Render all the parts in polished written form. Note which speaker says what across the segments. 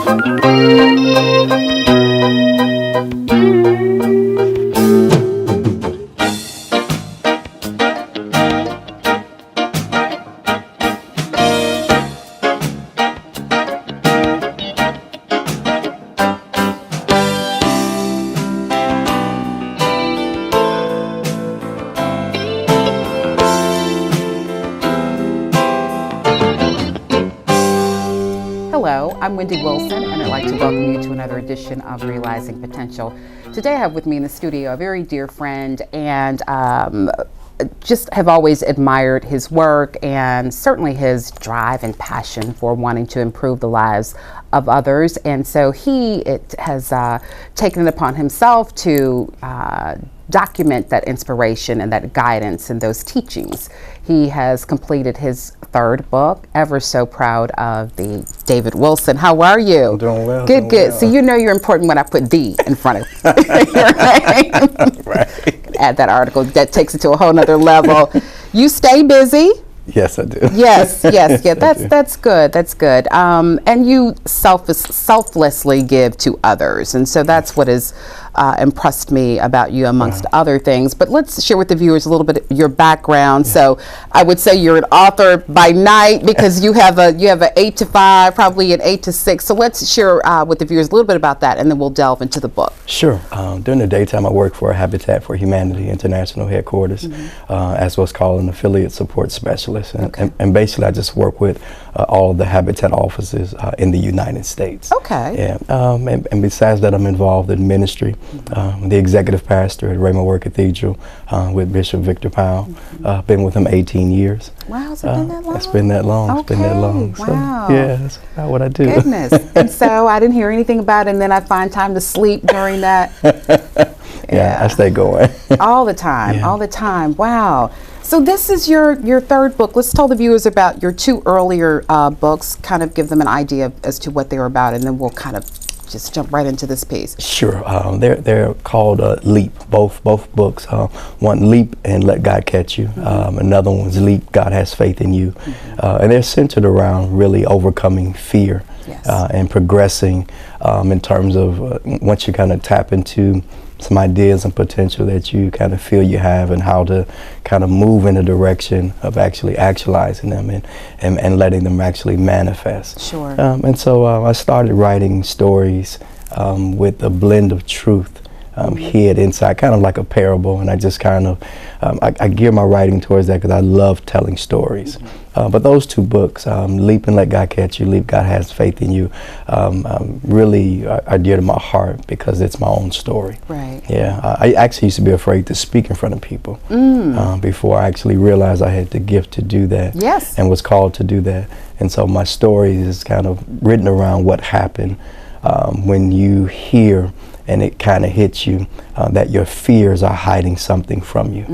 Speaker 1: Hello, I'm Wendy Wilson, and I'd like to welcome you to another edition of Realizing Potential. Today I have with me in the studio a very dear friend, and just have always admired his work and certainly his drive and passion for wanting to improve the lives of others. And so he has taken it upon himself to document that inspiration and that guidance and those teachings. He has completed his third book. Ever so proud of the David Wilson. How are you?
Speaker 2: I'm doing well.
Speaker 1: Good.
Speaker 2: Well.
Speaker 1: So you know you're important when I put "the" in front of your name.
Speaker 2: Right.
Speaker 1: Add that article. That takes it to a whole nother level. You stay busy.
Speaker 2: Yes, I do.
Speaker 1: Yes. Yeah, that's good. And you selflessly give to others, and so that's what has impressed me about you, amongst other things. But let's share with the viewers a little bit of your background. Yeah. So I would say you're an author by night because you have a 8 to 5, probably an 8 to 6. So let's share with the viewers a little bit about that, and then we'll delve into the book.
Speaker 2: Sure. During the daytime, I work for Habitat for Humanity International Headquarters, as what's called an affiliate support specialist. And basically, I just work with all of the Habitat offices in the United States.
Speaker 1: Okay.
Speaker 2: Yeah. And besides that, I'm involved in ministry. The executive pastor at Raymond Word Cathedral with Bishop Victor Powell. Been with him 18 years.
Speaker 1: Wow, has it been that long?
Speaker 2: It's been that long.
Speaker 1: Okay.
Speaker 2: It's been that long.
Speaker 1: Wow.
Speaker 2: So, yeah, that's about what I do.
Speaker 1: Goodness. And so I didn't hear anything about it, and then I find time to sleep during that.
Speaker 2: Yeah, I stay going.
Speaker 1: All the time.
Speaker 2: Yeah.
Speaker 1: All the time. Wow. So this is your third book. Let's tell the viewers about your two earlier books, kind of give them an idea as to what they were about, and then we'll kind of just jump right into this piece. Sure.
Speaker 2: They're called Leap, both books. One, Leap and Let God Catch You. Another one's Leap, God Has Faith in You. And they're centered around really overcoming fear.
Speaker 1: Yes.
Speaker 2: And progressing in terms of once you kind of tap into some ideas and potential that you kind of feel you have, and how to kind of move in a direction of actually actualizing them and letting them actually manifest.
Speaker 1: Sure.
Speaker 2: And so I started writing stories with a blend of truth hid inside, kind of like a parable, and I just kind of I gear my writing towards that because I love telling stories. But those two books, Leap and Let God Catch You, Leap, God Has Faith in You, really are dear to my heart because it's my own story.
Speaker 1: Right.
Speaker 2: Yeah, I actually used to be afraid to speak in front of people before I actually realized I had the gift to do that.
Speaker 1: Yes.
Speaker 2: And was called to do that. And so my story is kind of written around what happened when you hear and it kind of hits you that your fears are hiding something from you.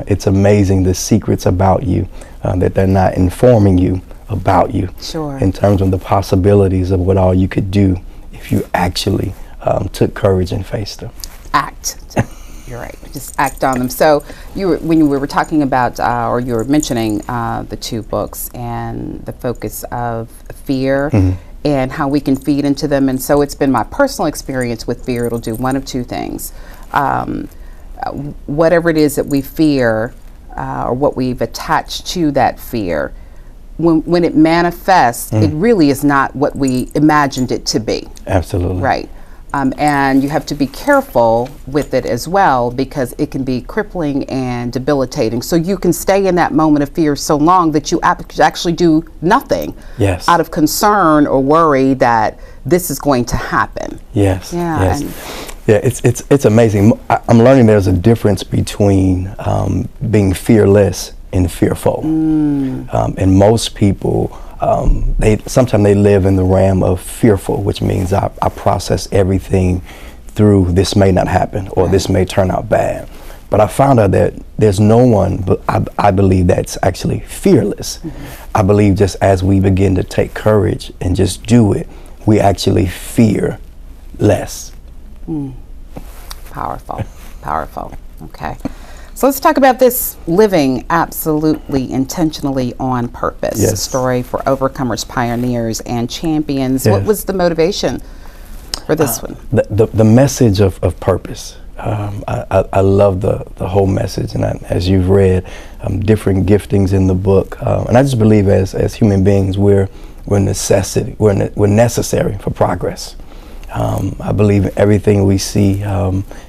Speaker 2: It's amazing the secrets about you that they're not informing you about you.
Speaker 1: Sure.
Speaker 2: In terms of the possibilities of what all you could do if you actually took courage and faced them.
Speaker 1: Act. You're right. Just act on them. So when we were talking about, or you were mentioning the two books and the focus of fear, and how we can feed into them. And so it's been my personal experience with fear. It'll do one of two things. Whatever it is that we fear, or what we've attached to that fear, when it manifests, it really is not what we imagined it to be.
Speaker 2: Absolutely.
Speaker 1: Right. And you have to be careful with it as well, because it can be crippling and debilitating. So you can stay in that moment of fear so long that you actually do nothing.
Speaker 2: Yes.
Speaker 1: Out of concern or worry that this is going to happen.
Speaker 2: Yes.
Speaker 1: Yeah.
Speaker 2: Yes. Yeah. It's amazing. I'm learning there's a difference between being fearless and fearful. And most people, sometimes they live in the realm of fearful, which means I process everything through this may not happen, or this may turn out bad. But I found out that there's no one, but I believe that's actually fearless. I believe just as we begin to take courage and just do it, we actually fear less.
Speaker 1: Powerful, powerful. Okay. So let's talk about this, living absolutely intentionally on purpose.
Speaker 2: Yes.
Speaker 1: A story for overcomers, pioneers, and champions.
Speaker 2: Yes.
Speaker 1: What was the motivation for this one?
Speaker 2: The message of purpose. I love the whole message, and as you've read, different giftings in the book, and I just believe as human beings we're necessary for progress. I believe everything we see,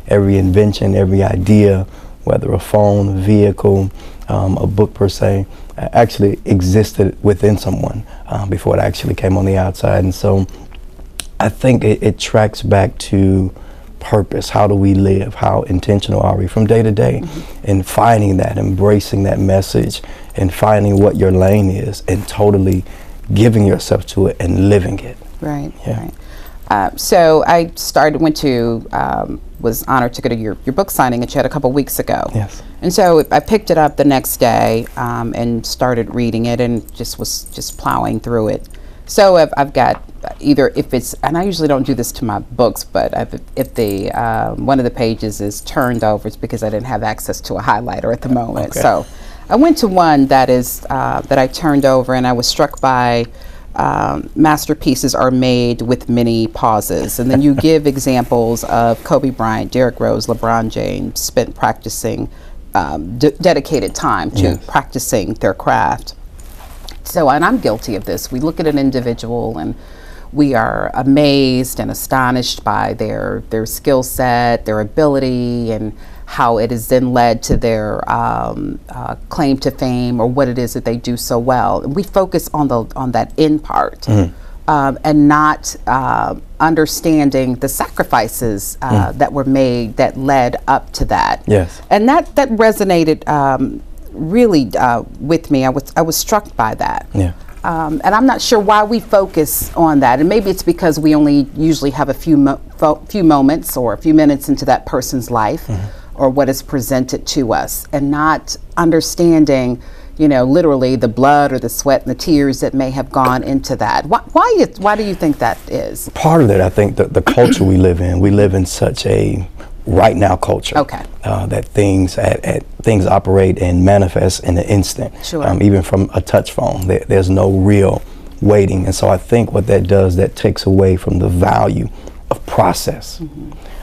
Speaker 2: every invention, every idea, whether a phone, a vehicle, a book per se, actually existed within someone before it actually came on the outside. And so I think it tracks back to purpose. How do we live? How intentional are we from day to day in finding that, embracing that message, and finding what your lane is and totally giving yourself to it and living it.
Speaker 1: Right,
Speaker 2: Yeah.
Speaker 1: right. So I was honored to go to your book signing that you had a couple weeks ago.
Speaker 2: Yes.
Speaker 1: And so I picked it up the next day and started reading it and was plowing through it. So I've got and I usually don't do this to my books, but if one of the pages is turned over, it's because I didn't have access to a highlighter at the moment.
Speaker 2: Okay.
Speaker 1: So I went to one that I turned over, and I was struck by masterpieces are made with many pauses. And then you give examples of Kobe Bryant, Derrick Rose, LeBron James spent practicing, dedicated time to
Speaker 2: Yes.
Speaker 1: practicing their craft. So, and I'm guilty of this. We look at an individual and we are amazed and astonished by their skill set, their ability, and how it has then led to their claim to fame or what it is that they do so well. And we focus on that end part and not understanding the sacrifices that were made that led up to that.
Speaker 2: Yes.
Speaker 1: And that resonated really with me. I was struck by that.
Speaker 2: Yeah.
Speaker 1: And I'm not sure why we focus on that. And maybe it's because we only usually have a few moments or a few minutes into that person's life or what is presented to us, and not understanding, literally the blood or the sweat and the tears that may have gone into that. Why do you think that is?
Speaker 2: Part of it, I think, the culture we live in such a right now culture.
Speaker 1: Okay.
Speaker 2: That things operate and manifest in an instant.
Speaker 1: Sure.
Speaker 2: Even from a touch phone, there's no real waiting, and so I think what that does, that takes away from the value of process.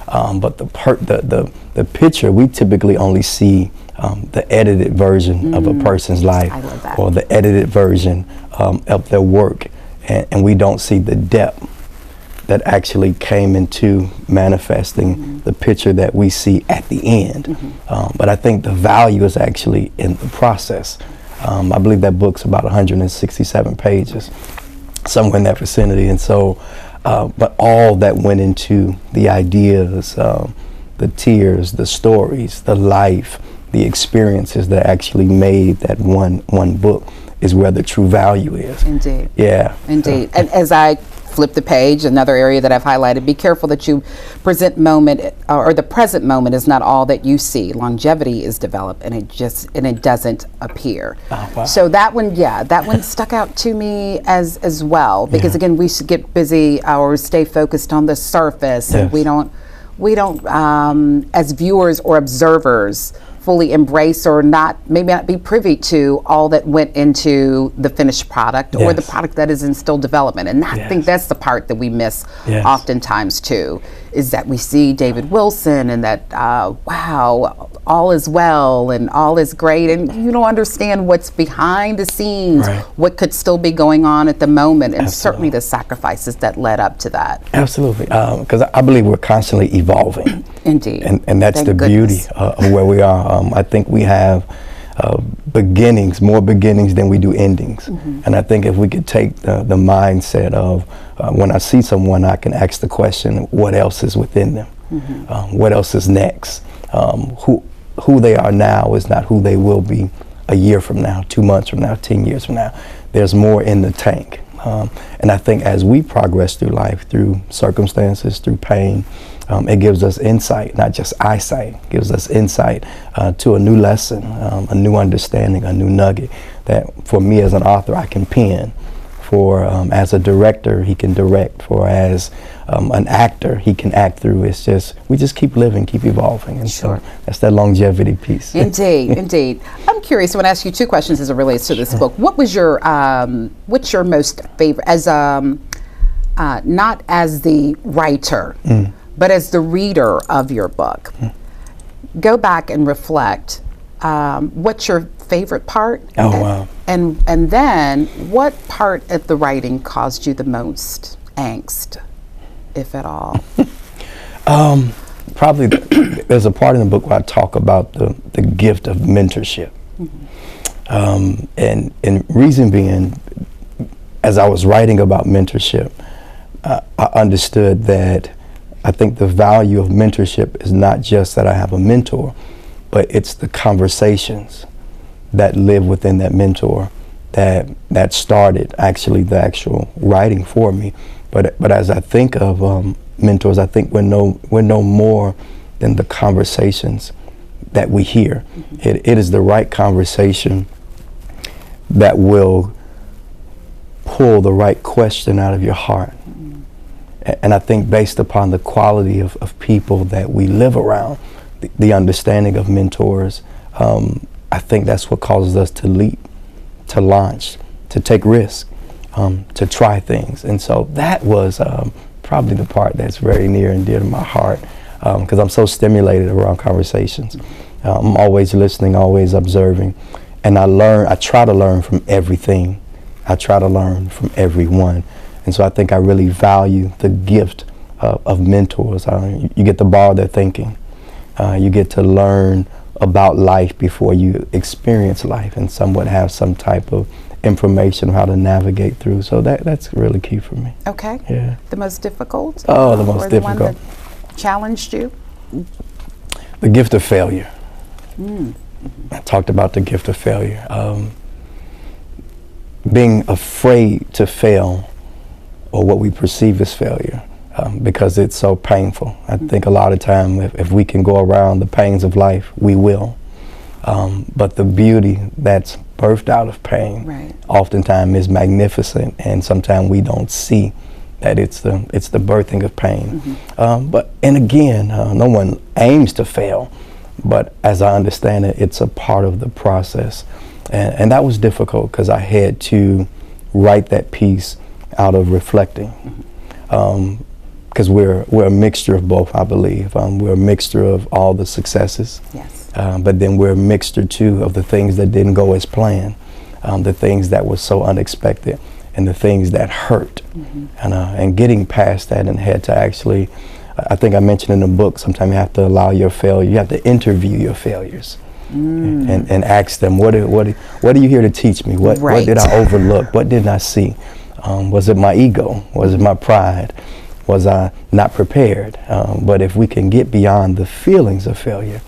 Speaker 2: But the picture, we typically only see the edited version of a person's life,
Speaker 1: I love that.
Speaker 2: or the edited version of their work, and we don't see the depth that actually came into manifesting the picture that we see at the end. But I think the value is actually in the process. I believe that book's about 167 pages, somewhere in that vicinity. And so, but all that went into the ideas, the tears, the stories, the life, the experiences that actually made that one book is where the true value is.
Speaker 1: Indeed.
Speaker 2: Yeah.
Speaker 1: Indeed. And as I flip the page, another area that I've highlighted, be careful that you present moment or the present moment is not all that you see. Longevity is developed and it doesn't appear.
Speaker 2: Oh, wow.
Speaker 1: So that one stuck out to me as well, because again, we should get busy or stay focused on the surface, and
Speaker 2: Yes.
Speaker 1: we don't as viewers or observers fully embrace or maybe not be privy to all that went into the finished product or the
Speaker 2: Yes.
Speaker 1: product that is in still development. And I think
Speaker 2: Yes.
Speaker 1: that's the part that we miss
Speaker 2: Yes.
Speaker 1: oftentimes too, is that we see David Wilson and that, wow, all is well and all is great, and you don't understand what's behind the scenes,
Speaker 2: Right.
Speaker 1: what could still be going on at the moment, and
Speaker 2: Absolutely.
Speaker 1: certainly the sacrifices that led up to that.
Speaker 2: Absolutely, because I believe we're constantly evolving.
Speaker 1: Indeed.
Speaker 2: And that's
Speaker 1: Thank
Speaker 2: the
Speaker 1: goodness.
Speaker 2: beauty of where we are. I think we have more beginnings than we do endings. And I think if we could take the mindset of when I see someone, I can ask the question, what else is within them? What else is next? Who they are now is not who they will be a year from now, 2 months from now, 10 years from now. There's more in the tank. And I think as we progress through life, through circumstances, through pain, it gives us insight, not just eyesight. It gives us insight to a new lesson, a new understanding, a new nugget that for me as an author I can pen For as a director, he can direct. For as an actor, he can act through. It's just, we just keep living, keep evolving. And
Speaker 1: Sure.
Speaker 2: so that's that longevity piece.
Speaker 1: Indeed, indeed. I'm curious, I want to ask you two questions as it relates to this book. What was your, what's your most favorite, as not as the writer, but as the reader of your book? Go back and reflect. What's your favorite part?
Speaker 2: Oh, wow.
Speaker 1: And then, what part of the writing caused you the most angst, if at all?
Speaker 2: Probably there's a part in the book where I talk about the gift of mentorship. And reason being, as I was writing about mentorship, I understood that I think the value of mentorship is not just that I have a mentor, but it's the conversations that live within that mentor that started actually the actual writing for me. But as I think of mentors, I think we're no more than the conversations that we hear. It is the right conversation that will pull the right question out of your heart. And I think based upon the quality of people that we live around, the understanding of mentors, I think that's what causes us to leap, to launch, to take risks, to try things. And so that was probably the part that's very near and dear to my heart, because I'm so stimulated around conversations. I'm always listening, always observing, and I try to learn from everything. I try to learn from everyone. And so I think I really value the gift of mentors. You get to borrow their thinking. You get to learn about life before you experience life, and somewhat have some type of information on how to navigate through. So that's really key for me.
Speaker 1: Okay.
Speaker 2: Yeah.
Speaker 1: The most difficult?
Speaker 2: Oh, the most
Speaker 1: or
Speaker 2: difficult.
Speaker 1: The one that challenged you?
Speaker 2: The gift of failure. I talked about the gift of failure. Being afraid to fail, or what we perceive as failure, because it's so painful. I think a lot of time, if we can go around the pains of life, we will. But the beauty that's birthed out of pain, oftentimes is magnificent, and sometimes we don't see that it's the birthing of pain. And again, no one aims to fail, but as I understand it, it's a part of the process. And that was difficult, because I had to write that piece out of reflecting, because we're a mixture of both, I believe. We're a mixture of all the successes, but then we're a mixture too of the things that didn't go as planned, the things that were so unexpected, and the things that hurt. And getting past that, and had to actually, I think I mentioned in the book, sometimes you have to allow your failure, you have to interview your failures. And ask them, what are you here to teach me? What did I overlook? What didn't I see? Was it my ego? Was it my pride? Was I not prepared? But if we can get beyond the feelings of failure,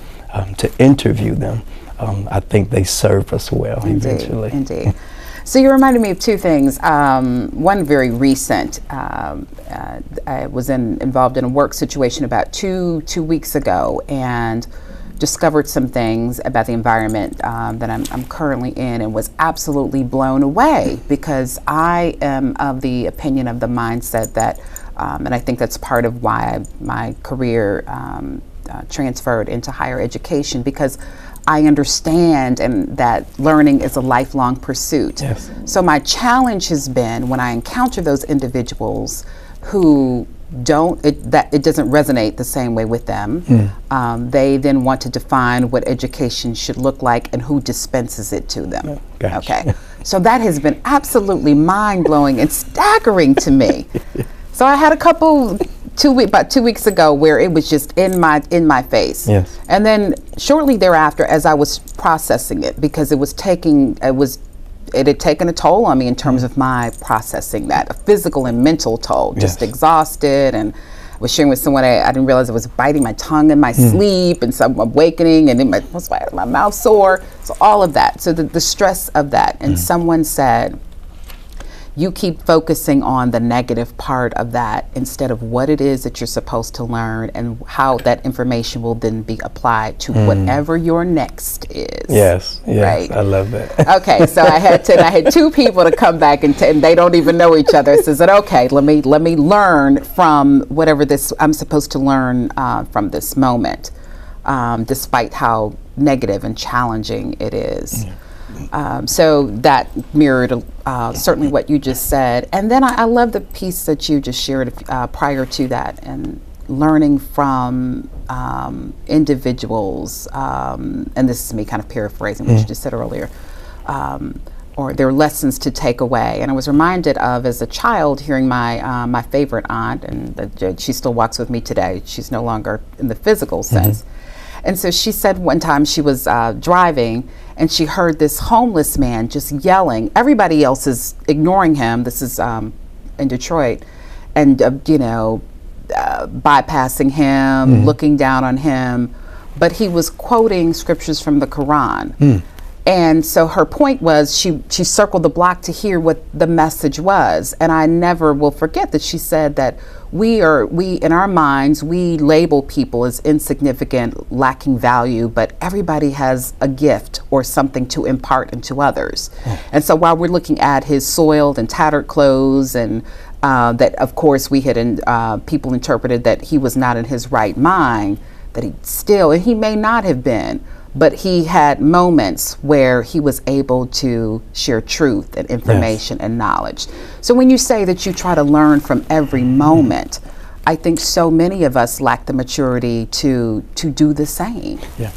Speaker 2: to interview them, I think they serve us well eventually.
Speaker 1: Indeed. So you reminded me of two things. One very recent. I was involved in a work situation about two weeks ago, and discovered some things about the environment that I'm currently in, and was absolutely blown away, because I am of the opinion, of the mindset that, and I think that's part of why my career transferred into higher education, because I understand and that learning is a lifelong pursuit. So my challenge has been, when I encounter those individuals who it doesn't resonate the same way with them. They then want to define what education should look like and who dispenses it to them. Okay, so that has been absolutely mind-blowing and staggering to me. So I had a couple about 2 weeks ago where it was just in my face. And then shortly thereafter, as I was processing it, because it had taken a toll on me in terms of my processing that, a physical and mental toll, just exhausted. And I was sharing with someone, I didn't realize I was biting my tongue in my sleep, and so I'm awakening, and then my mouth sore, so all of that. So the stress of that. And someone said, you keep focusing on the negative part of that instead of what it is that you're supposed to learn and how that information will then be applied to whatever your next is.
Speaker 2: Yes,
Speaker 1: right?
Speaker 2: I love that.
Speaker 1: Okay, so I had two people to come back and they don't even know each other. So I said, okay, let me learn from whatever this I'm supposed to learn from this moment, despite how negative and challenging it is. So that mirrored certainly what you just said. And then I love the piece that you just shared prior to that, and learning from individuals, and this is me kind of paraphrasing what you just said earlier, or there are lessons to take away. And I was reminded of, as a child, hearing my favorite aunt, and she still walks with me today. She's no longer in the physical sense. And so she said one time she was driving and she heard this homeless man just yelling. Everybody else is ignoring him. This is in Detroit. And, bypassing him, looking down on him. But he was quoting scriptures from the Quran. And so her point was, she circled the block to hear what the message was. And I never will forget that she said that we in our minds, we label people as insignificant, lacking value, but everybody has a gift or something to impart into others. And so while we're looking at his soiled and tattered clothes, and that of course we had people interpreted that he was not in his right mind, that and he may not have been, but he had moments where he was able to share truth and information and knowledge. So when you say that you try to learn from every moment, I think so many of us lack the maturity to do the same. Yeah,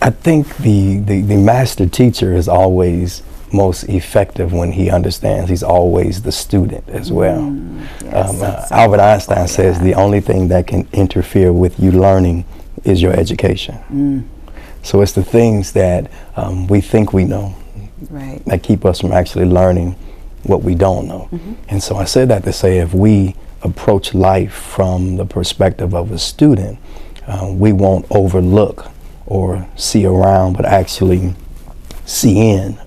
Speaker 2: I think the master teacher is always most effective when he understands he's always the student as well. Albert Einstein says the only thing that can interfere with you learning is your education. So it's the things that we think we know that keep us from actually learning what we don't know. And so I said that to say, if we approach life from the perspective of a student, we won't overlook or see around, but actually see in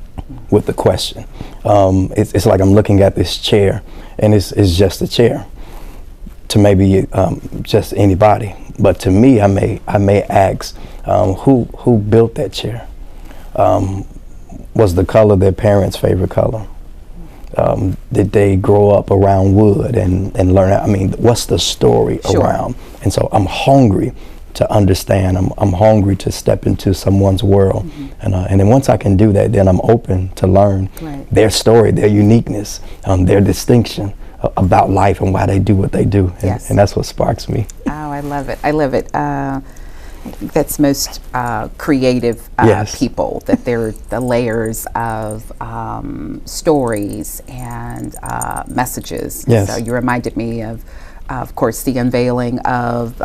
Speaker 2: with the question. It's like I'm looking at this chair, and it's just a chair to maybe just anybody. But to me, I may ask, who built that chair? Was the color their parents' favorite color? Did they grow up around wood and learn? I mean, what's the story around? And so I'm hungry to understand. I'm hungry to step into someone's world, and then once I can do that, then I'm open to learn their story, their uniqueness, their distinction about life and why they do what they do, and that's what sparks me.
Speaker 1: Oh, I love it. I love it. I think that's most creative people, that they're the layers of stories and messages. So you reminded me of course, the unveiling of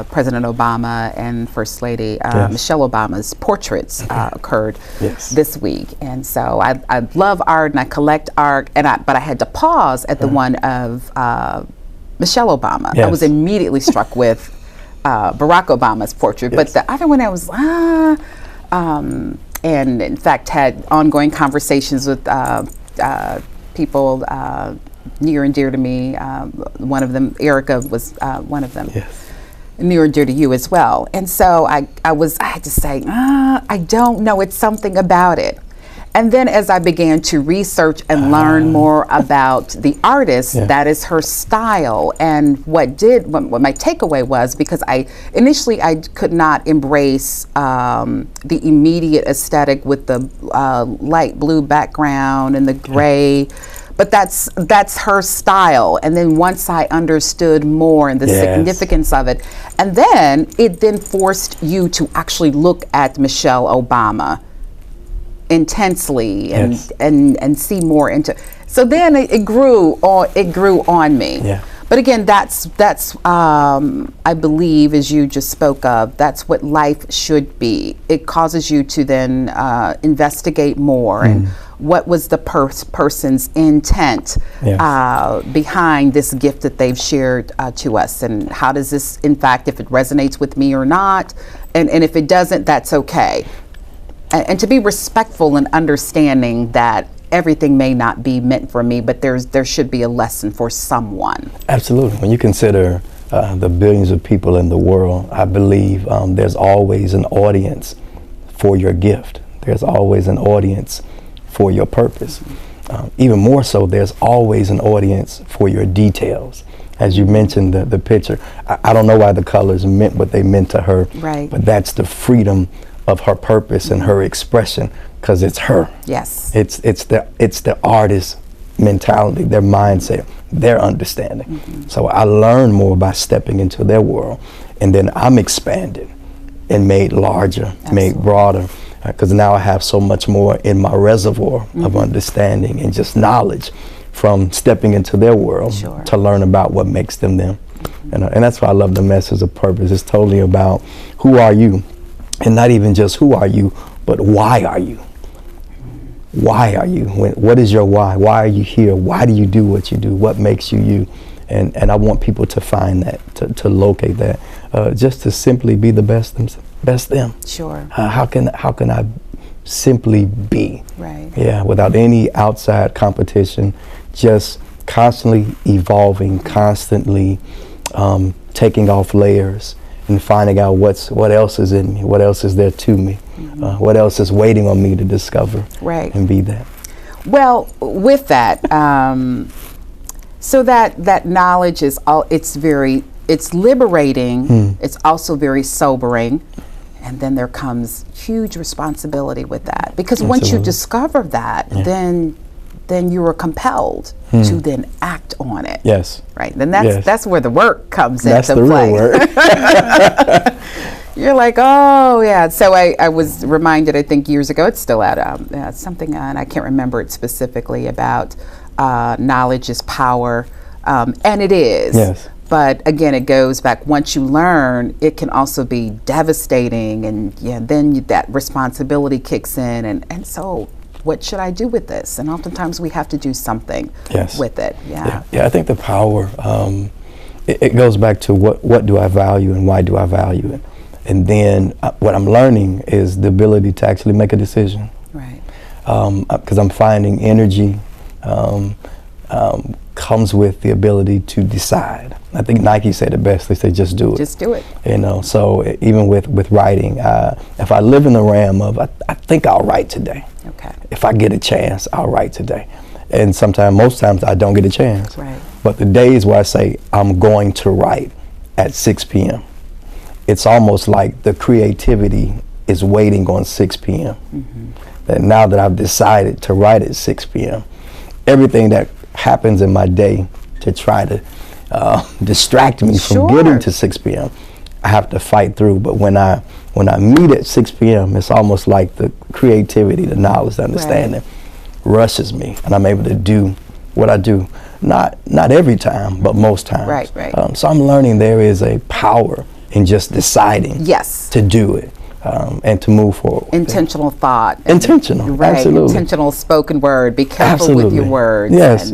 Speaker 1: President Obama and First Lady Michelle Obama's portraits occurred this week. And so I love art and I collect art, but I had to pause at the one of Michelle Obama. I was immediately struck with Barack Obama's portrait, but the other one I was, and in fact had ongoing conversations with people near and dear to me. One of them, Erica, was one of them. Near and dear to you as well. And so I had to say, I don't know, it's something about it. And then as I began to research and learn more about the artist, that is her style. And what my takeaway was, because initially I could not embrace the immediate aesthetic with the light blue background and the gray. But that's her style. And then once I understood more and the significance of it, and then it then forced you to actually look at Michelle Obama intensely and see more into. So then it grew on me. But again, that's I believe, as you just spoke of, that's what life should be. It causes you to then investigate more and what was the person's intent behind this gift that they've shared to us, and how does this, in fact, if it resonates with me or not, and if it doesn't, that's okay. And to be respectful and understanding that everything may not be meant for me, but there should be a lesson for someone.
Speaker 2: Absolutely. When you consider the billions of people in the world, I believe there's always an audience for your gift. There's always an audience for your purpose. Even more so, there's always an audience for your details. As you mentioned, the picture, I don't know why the colors meant what they meant to her,
Speaker 1: right,
Speaker 2: but that's the freedom of her purpose and her expression, because it's her.
Speaker 1: Yes.
Speaker 2: It's the artist mentality, their mindset, their understanding. So I learn more by stepping into their world, and then I'm expanded and made larger, made broader, because now I have so much more in my reservoir of understanding and just knowledge from stepping into their world to learn about what makes them them. And that's why I love the message of purpose. It's totally about who are you, and not even just who are you, but why are you? Why are you? What is your why? Why are you here? Why do you do what you do? What makes you you? And I want people to find that, to locate that, just to simply be the best them.
Speaker 1: Sure.
Speaker 2: How can I simply be?
Speaker 1: Right.
Speaker 2: Yeah, without any outside competition, just constantly evolving, constantly taking off layers and finding out what else is in me, what else is there to me, what else is waiting on me to discover, and be that.
Speaker 1: Well, with that, so that knowledge is it's liberating. It's also very sobering, and then there comes huge responsibility with that, because once you discover that, then you are compelled to then act on it.
Speaker 2: Yes.
Speaker 1: Right. Then that's where the work comes
Speaker 2: into play. That's the real work.
Speaker 1: You're like, oh yeah. So I was reminded, I think years ago, it's still out, something, and I can't remember it specifically, about knowledge is power, and it is. Yes. But again, it goes back, once you learn, it can also be devastating, and then that responsibility kicks in, and so what should I do with this? And oftentimes we have to do something with it. Yeah,
Speaker 2: I think the power, it goes back to what do I value and why do I value it? And then what I'm learning is the ability to actually make a decision.
Speaker 1: Right.
Speaker 2: Because I'm finding energy comes with the ability to decide. I think Nike said it best. They say, just do it.
Speaker 1: Just do it.
Speaker 2: So even with writing, if I live in the realm of, I think I'll write today.
Speaker 1: Okay.
Speaker 2: If I get a chance, I'll write today. And most times I don't get a chance.
Speaker 1: Right.
Speaker 2: But the days where I say I'm going to write at 6 p.m., it's almost like the creativity is waiting on 6 p.m. That now that I've decided to write at 6 p.m., everything that happens in my day to try to distract me from getting to 6 p.m., I have to fight through. But when I meet at 6 p.m., it's almost like the creativity, the knowledge, the understanding rushes me, and I'm able to do what I do. Not every time, but most times.
Speaker 1: Right.
Speaker 2: So I'm learning there is a power in just deciding to do it. And to move forward.
Speaker 1: Intentional thought.
Speaker 2: Intentional, absolutely.
Speaker 1: Intentional spoken word. Be careful with your words.
Speaker 2: Yes,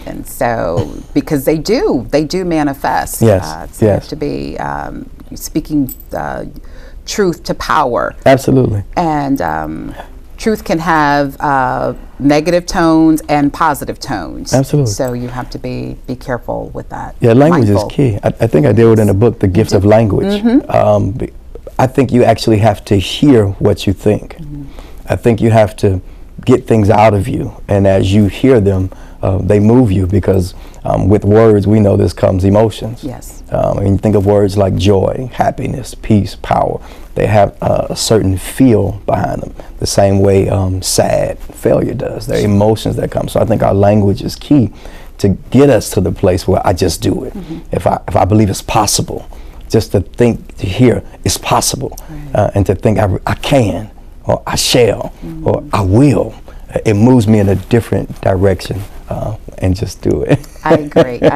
Speaker 1: and so, because they do manifest.
Speaker 2: Yes,
Speaker 1: You have to be speaking truth to power.
Speaker 2: Absolutely.
Speaker 1: And truth can have negative tones and positive tones.
Speaker 2: Absolutely.
Speaker 1: So you have to be careful with that.
Speaker 2: Yeah, language is key. I think I deal with it in a book, The Gift of Language. I think you actually have to hear what you think. I think you have to get things out of you, and as you hear them, they move you, because with words, we know this comes emotions.
Speaker 1: Yes.
Speaker 2: And you think of words like joy, happiness, peace, power. They have a certain feel behind them, the same way sad failure does. There are emotions that come. So I think our language is key to get us to the place where I just do it. If I believe it's possible, just to think, to hear it's possible, and to think I can, or I shall, or I will. It moves me in a different direction, and just do it.
Speaker 1: I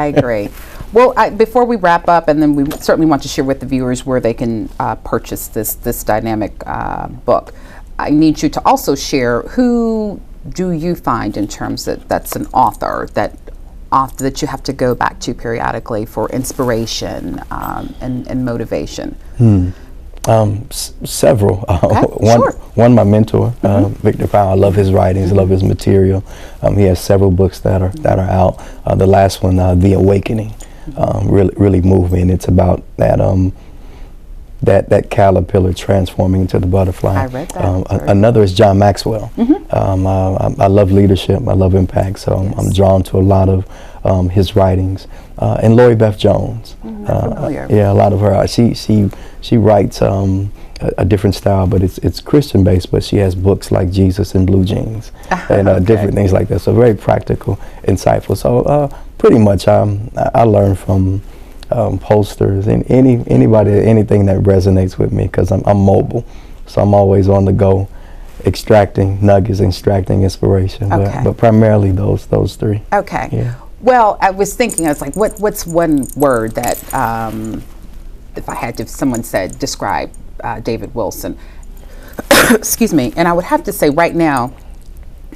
Speaker 1: agree. Well, before we wrap up, and then we certainly want to share with the viewers where they can purchase this dynamic book, I need you to also share, who do you find in terms that's an author that you have to go back to periodically for inspiration and motivation?
Speaker 2: Several.
Speaker 1: Sure.
Speaker 2: One, my mentor, Victor Powell. I love his writings. I love his material. He has several books that are out. The last one, The Awakening, really moved me, and it's about that caterpillar transforming into the butterfly.
Speaker 1: I read that.
Speaker 2: Another is John Maxwell. I love leadership. I love impact. So I'm drawn to a lot of his writings. And Lori Beth Jones. Yeah, a lot of her. She writes a different style, but it's Christian based. But she has books like Jesus in Blue Jeans and different things like that. So very practical, insightful. So pretty much I learn from posters and anything that resonates with me, because I'm mobile, so I'm always on the go, extracting nuggets, extracting inspiration. But primarily those three.
Speaker 1: Okay.
Speaker 2: Yeah.
Speaker 1: Well, I was like, what's one word that if I had to, someone said describe David Wilson, excuse me, and I would have to say right now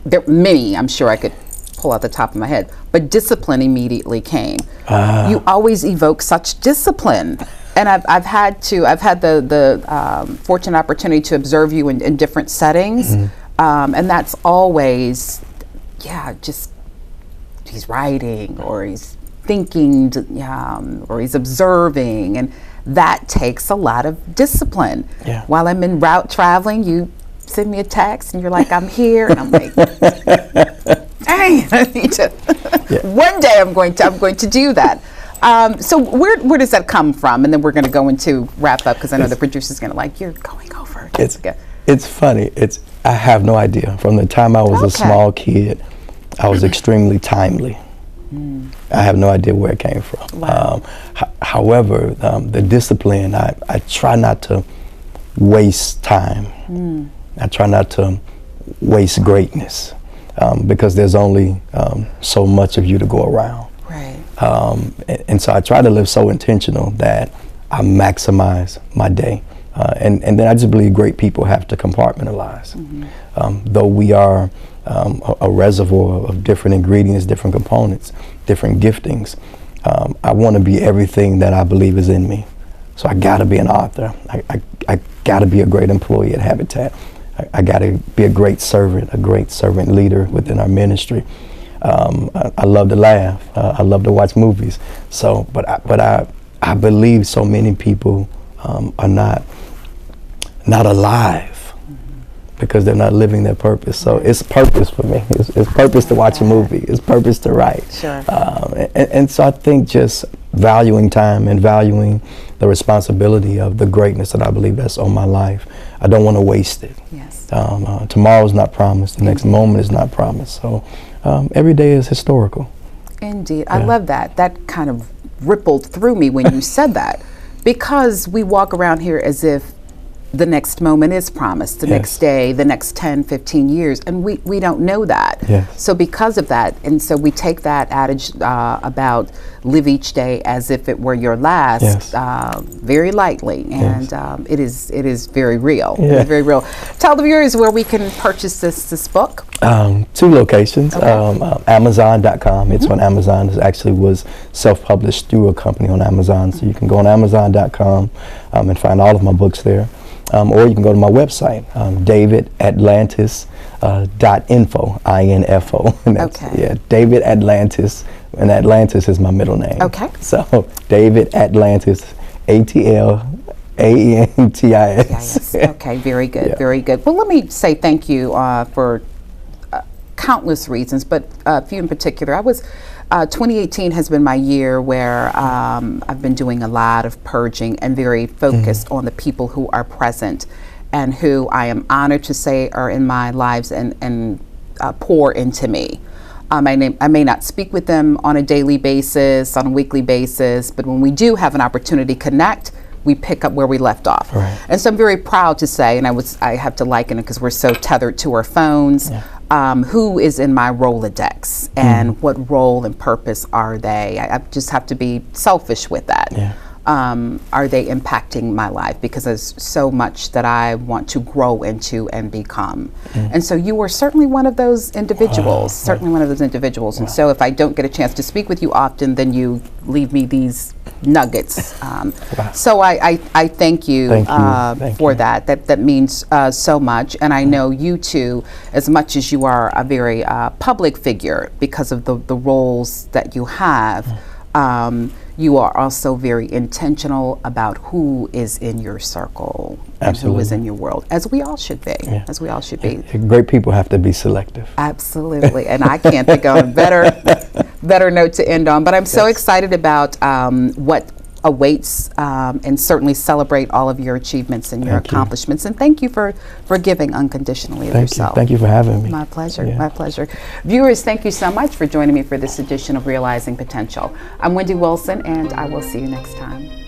Speaker 1: there are many. I'm sure I could pull out the top of my head, but discipline immediately came. You always evoke such discipline, and I've had the fortunate opportunity to observe you in different settings, and that's always, just he's writing or he's thinking, or he's observing, and that takes a lot of discipline. Yeah. While I'm en route traveling, you send me a text and you're like, I'm here, and I'm like, dang, I need to. One day I'm going to do that. So where does that come from? And then we're going to go into wrap up, because I know the producer's going to like, you're going over.
Speaker 2: It's funny. I have no idea. From the time I was a small kid, I was extremely timely. I have no idea where it came from. Wow. However, the discipline, I try not to waste time. I try not to waste greatness, because there's only so much of you to go around.
Speaker 1: Right.
Speaker 2: And so I try to live so intentional that I maximize my day. And then I just believe great people have to compartmentalize. Though we are a reservoir of different ingredients, different components, different giftings, I want to be everything that I believe is in me. So I got to be an author. I got to be a great employee at Habitat. I got to be a great servant leader within our ministry. I love to laugh. I love to watch movies. So, but I believe so many people are not alive because they're not living their purpose. So it's purpose for me. It's purpose to watch a movie. It's purpose to write.
Speaker 1: Sure.
Speaker 2: And so I think just valuing time and valuing the responsibility of the greatness that I believe that's on my life. I don't want to waste it.
Speaker 1: Yes.
Speaker 2: Tomorrow's not promised. The next moment is not promised. So every day is historical.
Speaker 1: Indeed. I love that. That kind of rippled through me when you said that, because we walk around here as if the next moment is promised, the next day, the next 10, 15 years, and we don't know that. Yes. So because of that, and so we take that adage about live each day as if it were your last very lightly, and it is very real. Yeah. It's very real. Tell the viewers where we can purchase this book.
Speaker 2: 2 locations. Amazon.com. It's on Amazon. It actually was self-published through a company on Amazon, so you can go on Amazon.com and find all of my books there. Or you can go to my website, davidatlantis.info, I-N-F-O. And that's, David Atlantis, and Atlantis is my middle name.
Speaker 1: Okay.
Speaker 2: So, David Atlantis, A-T-L-A-N-T-I-S.
Speaker 1: Okay, very good, very good. Well, let me say thank you for countless reasons, but a few in particular. 2018 has been my year where I've been doing a lot of purging and very focused on the people who are present and who I am honored to say are in my lives and pour into me. I may not speak with them on a daily basis, on a weekly basis, but when we do have an opportunity to connect, we pick up where we left off. Right. And so I'm very proud to say, and I have to liken it because we're so tethered to our phones, who is in my Rolodex and what role and purpose are they? I just have to be selfish with that. Yeah. are they impacting my life? Because there's so much that I want to grow into and become. And so you are certainly one of those individuals, And so if I don't get a chance to speak with you often, then you leave me these nuggets. So I thank you, for that. That means so much. And I know you too, as much as you are a very public figure because of the roles that you have, you are also very intentional about who is in your circle and who is in your world, as we all should be. As we all should be.
Speaker 2: Great people have to be selective.
Speaker 1: Absolutely, and I can't think of a better note to end on. But I'm so excited about what awaits, and certainly celebrate all of your achievements and your accomplishments. And thank you for giving unconditionally of yourself.
Speaker 2: Thank you for having me.
Speaker 1: My pleasure, my pleasure. Viewers, thank you so much for joining me for this edition of Realizing Potential. I'm Wendy Wilson, and I will see you next time.